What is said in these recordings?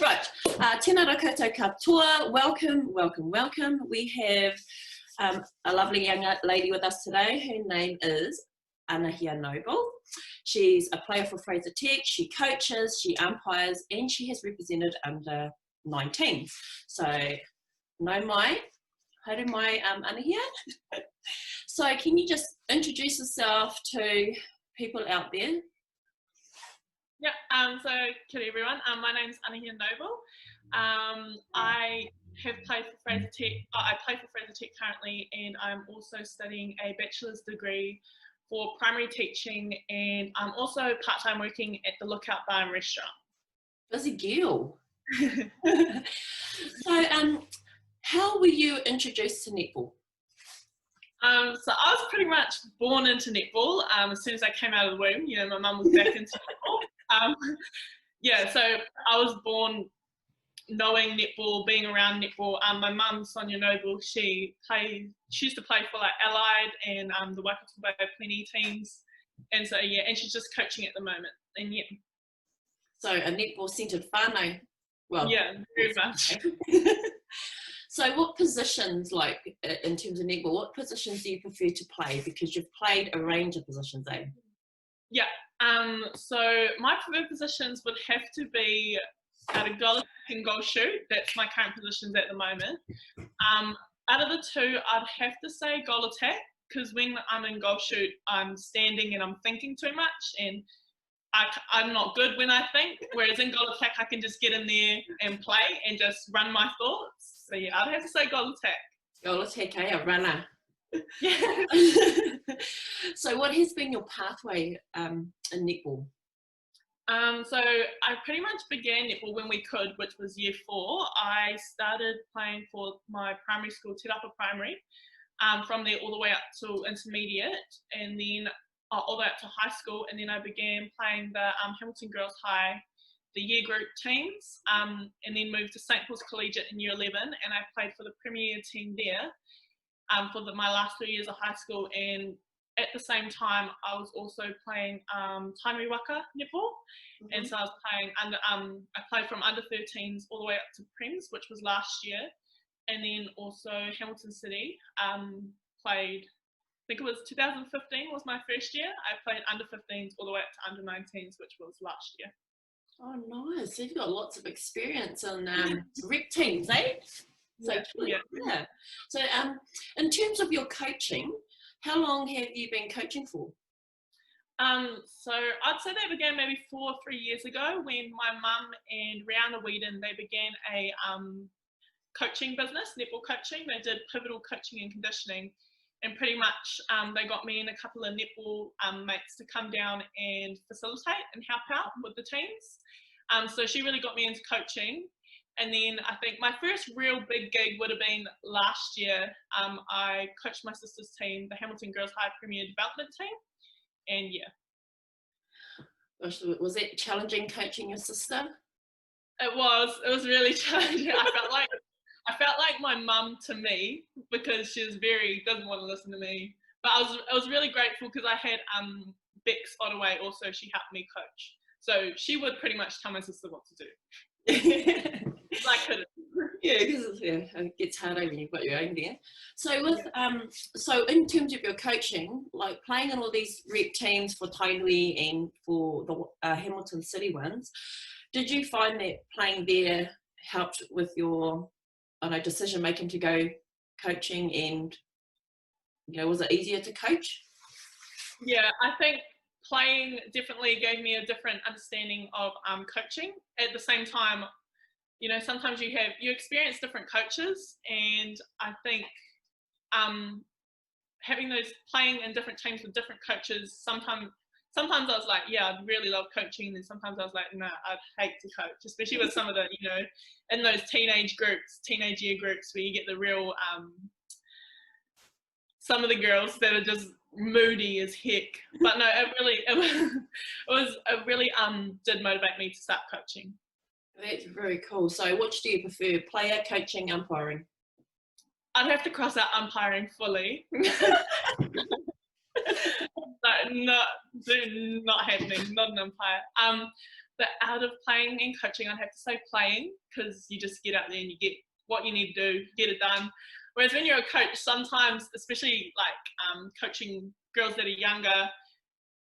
Right, tēnā rā koutou katoa. Welcome. We have a lovely young lady with us today. Her name is Anahia Noble. She's a player for Fraser Tech. She coaches, she umpires, and she has represented under 19. So, no mai, haere mai, Anahia. So, can you just introduce yourself to people out there? Yeah, so good everyone. My name's Anahia Noble. I have played for Fraser Tech. I play for Fraser Tech currently, and I'm also studying a bachelor's degree for primary teaching, and I'm also part-time working at the Lookout Bar and Restaurant. Busy girl. So, how were you introduced to netball? So I was pretty much born into netball. As soon as I came out of the womb, you know, my mum was back into netball. Yeah, so I was born knowing netball, being around netball. My mum, Sonia Noble, she used to play for like Allied and the Waikato Bay Plenty teams, and so yeah, and she's just coaching at the moment. And yeah. So a netball centred whānau. Well, yeah, very much. So what positions, like in terms of netball, what positions do you prefer to play? Because you've played a range of positions, eh? Yeah. So my preferred positions would have to be out of goal and goal shoot. That's my current positions at the moment. Out of the two, I'd have to say goal attack, because when I'm in goal shoot, I'm standing and I'm thinking too much, and I'm not good when I think. Whereas in goal attack, I can just get in there and play and just run my thoughts. So yeah, I'd have to say goal attack. Goal attack, eh? A runner. Yeah. So what has been your pathway in netball? So I pretty much began netball when we could, which was year 4. I started playing for my primary school, Te Rapa Primary, from there all the way up to intermediate, and then all the way up to high school, and then I began playing the Hamilton Girls High, the year group teams, and then moved to St. Paul's Collegiate in year 11, and I played for the premier team there for my last 3 years of high school. And at the same time, I was also playing Tainui Waka netball, and so I was playing under. I played from under 13s all the way up to Prems, which was last year, and then also Hamilton City. Played, I think it was 2015 was my first year. I played under 15s all the way up to under 19s, which was last year. Oh, nice! So you've got lots of experience in rep teams, eh? So yeah. So in terms of your coaching, how long have you been coaching for? So I'd say they began maybe 4 or 3 years ago when my mum and Rihanna Whedon, they began a coaching business, netball coaching. They did pivotal coaching and conditioning, and pretty much they got me and a couple of netball mates to come down and facilitate and help out with the teams. So she really got me into coaching. And then I think my first real big gig would have been last year. I coached my sister's team, the Hamilton Girls High Premier Development Team, and yeah. Was it challenging coaching your sister? It was really challenging. I felt like my mum to me, because she doesn't want to listen to me. But I was really grateful because I had Bex Ottaway also. She helped me coach, so she would pretty much tell my sister what to do. I couldn't. Yeah, because it gets harder when you've got your own there. So with so in terms of your coaching, like playing in all these rep teams for Tainui and for the Hamilton City ones, did you find that playing there helped with your decision making to go coaching, and was it easier to coach? Yeah, I think playing definitely gave me a different understanding of coaching. At the same time, sometimes you experience different coaches, and I think having those playing in different teams with different coaches, sometimes I was like, yeah, I'd really love coaching, and sometimes I was like, nah, I'd hate to coach, especially with some of the, in those teenage year groups where you get the real, some of the girls that are just moody as heck. But no, it really did motivate me to start coaching. That's very cool. So which do you prefer, player, coaching, umpiring? I'd have to cross out umpiring fully. Not happening, not an umpire. but out of playing and coaching, I'd have to say playing, because you just get out there and you get what you need to do, get it done. Whereas when you're a coach, sometimes, especially like coaching girls that are younger,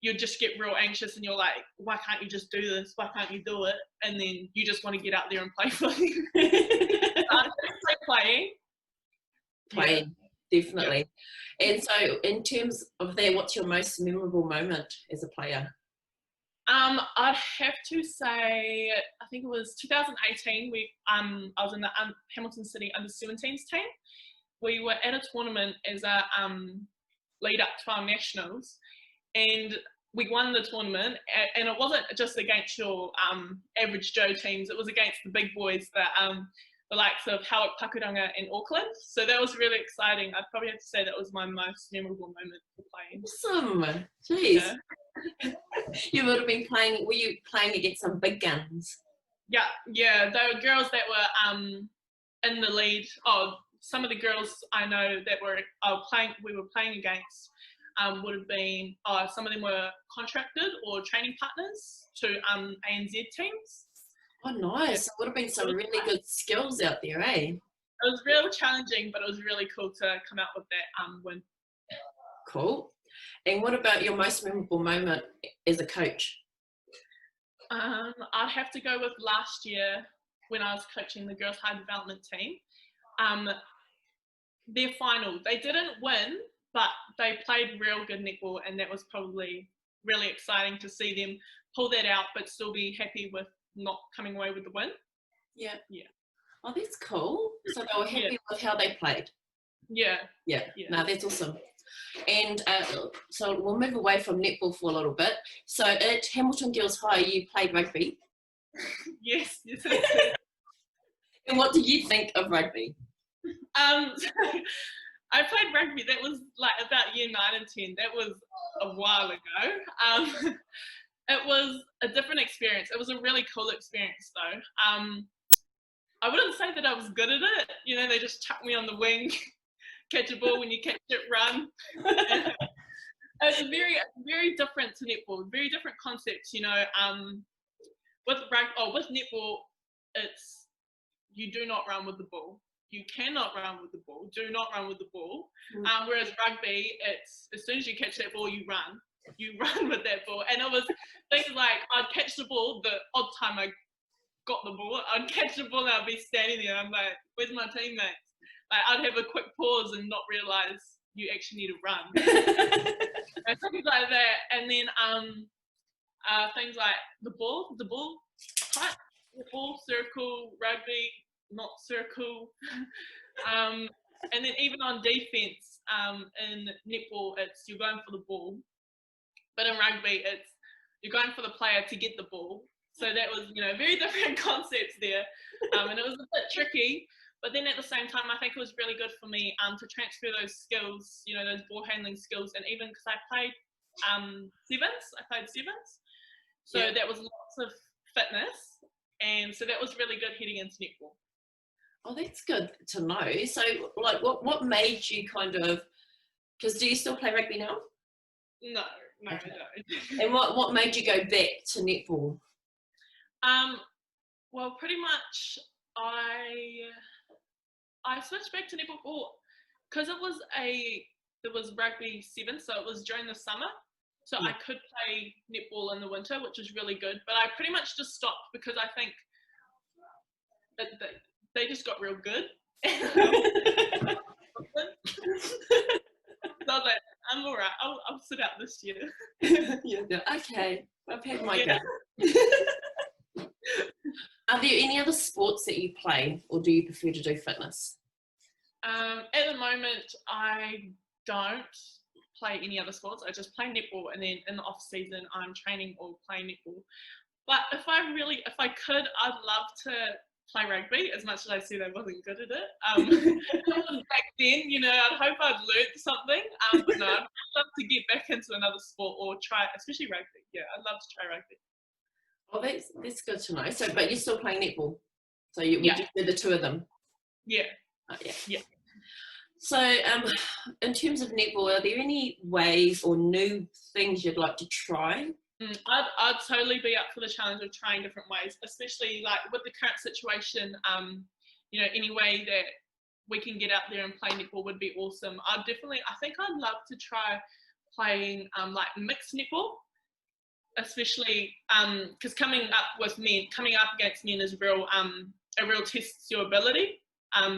you just get real anxious and you're like, why can't you just do this? Why can't you do it? And then you just want to get out there and play for them. Like playing. Playing, definitely. Yeah. And so in terms of that, what's your most memorable moment as a player? I'd have to say, I think it was 2018. I was in the Hamilton City under-17s team. We were at a tournament as a lead up to our nationals, and we won the tournament. And it wasn't just against your average Joe teams; it was against the big boys, the likes of Howard, Pakuranga, and Auckland. So that was really exciting. I'd probably have to say that was my most memorable moment for playing. Awesome, jeez. Yeah. You would have been playing, were you playing against some big guns? Yeah, there were girls that were in the lead. Oh, some of the girls I know that we were playing against would have been, some of them were contracted or training partners to ANZ teams. Oh, nice. Yeah. It would have been some really good skills out there, eh? It was real challenging, but it was really cool to come out with that win. Cool. And what about your most memorable moment as a coach? I'd have to go with last year when I was coaching the girls' high development team. Their final, they didn't win, but they played real good netball, and that was probably really exciting to see them pull that out, but still be happy with not coming away with the win. Yeah. Oh, that's cool. So they were happy with how they played. Yeah. No, that's awesome. And so we'll move away from netball for a little bit. So at Hamilton Girls High, you played rugby. Yes. And what did you think of rugby? I played rugby. That was like about year 9 and 10. That was a while ago. It was a different experience. It was a really cool experience, though. I wouldn't say that I was good at it. You know, they just chucked me on the wing. Catch a ball, when you catch it, run. It's very, very different to netball. Very different concepts, you know. With netball, it's you do not run with the ball. You cannot run with the ball. Do not run with the ball. Whereas rugby, it's as soon as you catch that ball, you run. You run with that ball. And it was things like I'd catch the ball. The odd time I got the ball, I'd catch the ball and I'd be standing there. I'm like, where's my teammates? Like, I'd have a quick pause and not realise you actually need to run. And things like that. And then things like the ball type, the ball, circle, rugby, not circle. And then even on defence, in netball, it's you're going for the ball. But in rugby, it's you're going for the player to get the ball. So that was, you know, very different concepts there. And it was a bit tricky. But then at the same time, I think it was really good for me to transfer those skills, you know, those ball handling skills. And even because I played sevens. So that was lots of fitness. And so that was really good heading into netball. Oh, that's good to know. So, like, what made you kind of, because do you still play rugby now? No, I don't. And what made you go back to netball? Well, pretty much I switched back to netball because it was rugby 7, so it was during the summer. So I could play netball in the winter, which is really good. But I pretty much just stopped because I think that they just got real good. So I was like, I'm all right. I'll sit out this year. Okay, I've had my go. Are there any other sports that you play, or do you prefer to do fitness? At the moment, I don't play any other sports. I just play netball, and then in the off season, I'm training or playing netball. But if I could, I'd love to play rugby. As much as I said I wasn't good at it, back then, you know, I'd hope I'd learned something. But no, I'd love to get back into another sport or try, especially rugby. Yeah, I'd love to try rugby. Oh, that's good to know. So, but you're still playing netball. So you just do the two of them. Yeah. Oh, yeah. So, in terms of netball, are there any ways or new things you'd like to try I'd totally be up for the challenge of trying different ways, especially like with the current situation. You know, any way that we can get out there and play netball would be awesome. I think I'd love to try playing like mixed netball, especially because coming up against men is a real tests your ability,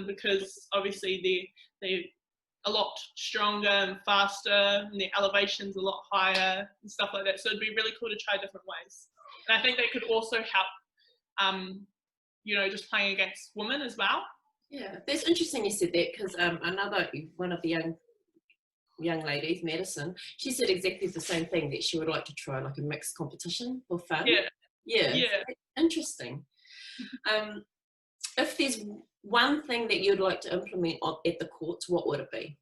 because obviously they're a lot stronger and faster, and their elevation's a lot higher and stuff like that. So it'd be really cool to try different ways. And I think that could also help, you know, just playing against women as well. Yeah, that's interesting you said that, because one of the young ladies, Madison, she said exactly the same thing, that she would like to try like a mixed competition for fun. Yeah. Interesting. If there's one thing that you'd like to implement at the courts, what would it be?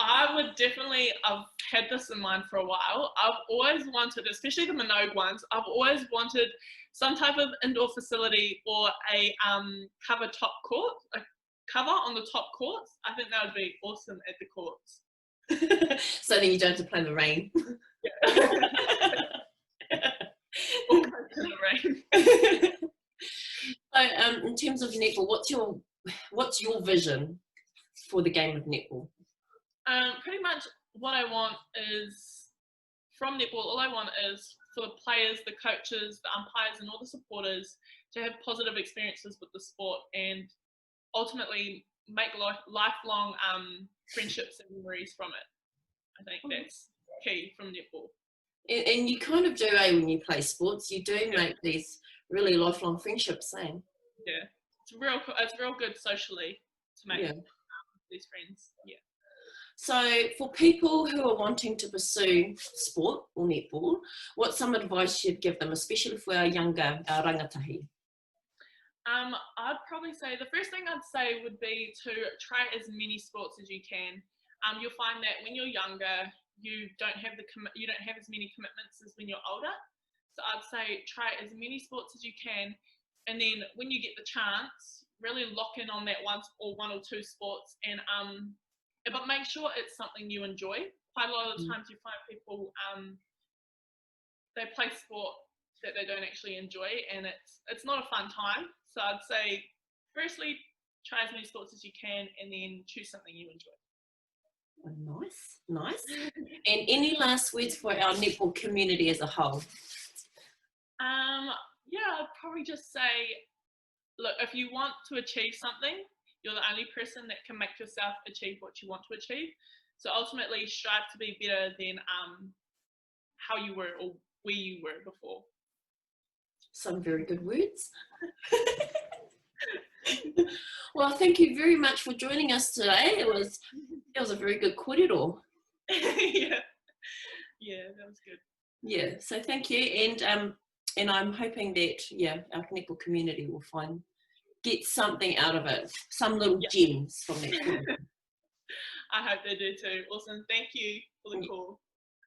I would definitely, I've had this in mind for a while. I've always wanted, especially the Minogue ones, I've always wanted some type of indoor facility or a cover top court, a cover on the top courts. I think that would be awesome at the courts. So then you don't have to play in the rain. Or in the rain. So, in terms of netball, what's your vision for the game of netball? Pretty much what I want is, from netball, all I want is for the players, the coaches, the umpires and all the supporters to have positive experiences with the sport and ultimately make lifelong friendships and memories from it. I think that's key from netball. And you kind of do, when you play sports, you do make these really lifelong friendships, eh? Yeah, it's real good socially to make these friends. Yeah. So for people who are wanting to pursue sport or netball, what's some advice you'd give them, especially for our younger rangatahi? I'd probably say the first thing I'd say would be to try as many sports as you can. You'll find that when you're younger, you don't have as many commitments as when you're older. So I'd say try as many sports as you can, and then when you get the chance, really lock in on that one or two sports, and but make sure it's something you enjoy. Quite a lot of the times you find people they play sport that they don't actually enjoy, and it's not a fun time. So I'd say firstly try as many sports as you can, and then choose something you enjoy. Nice. And any last words for our netball community as a whole? I'd probably just say, look, if you want to achieve something, you're the only person that can make yourself achieve what you want to achieve. So ultimately strive to be better than how you were or where you were before. Some very good words. Well, thank you very much for joining us today. It was a very good kōrero. Yeah, that was good. Yeah, so thank you, and I'm hoping that our netball community will get something out of it, some little gems from that. I hope they do too. Awesome, thank you for the call.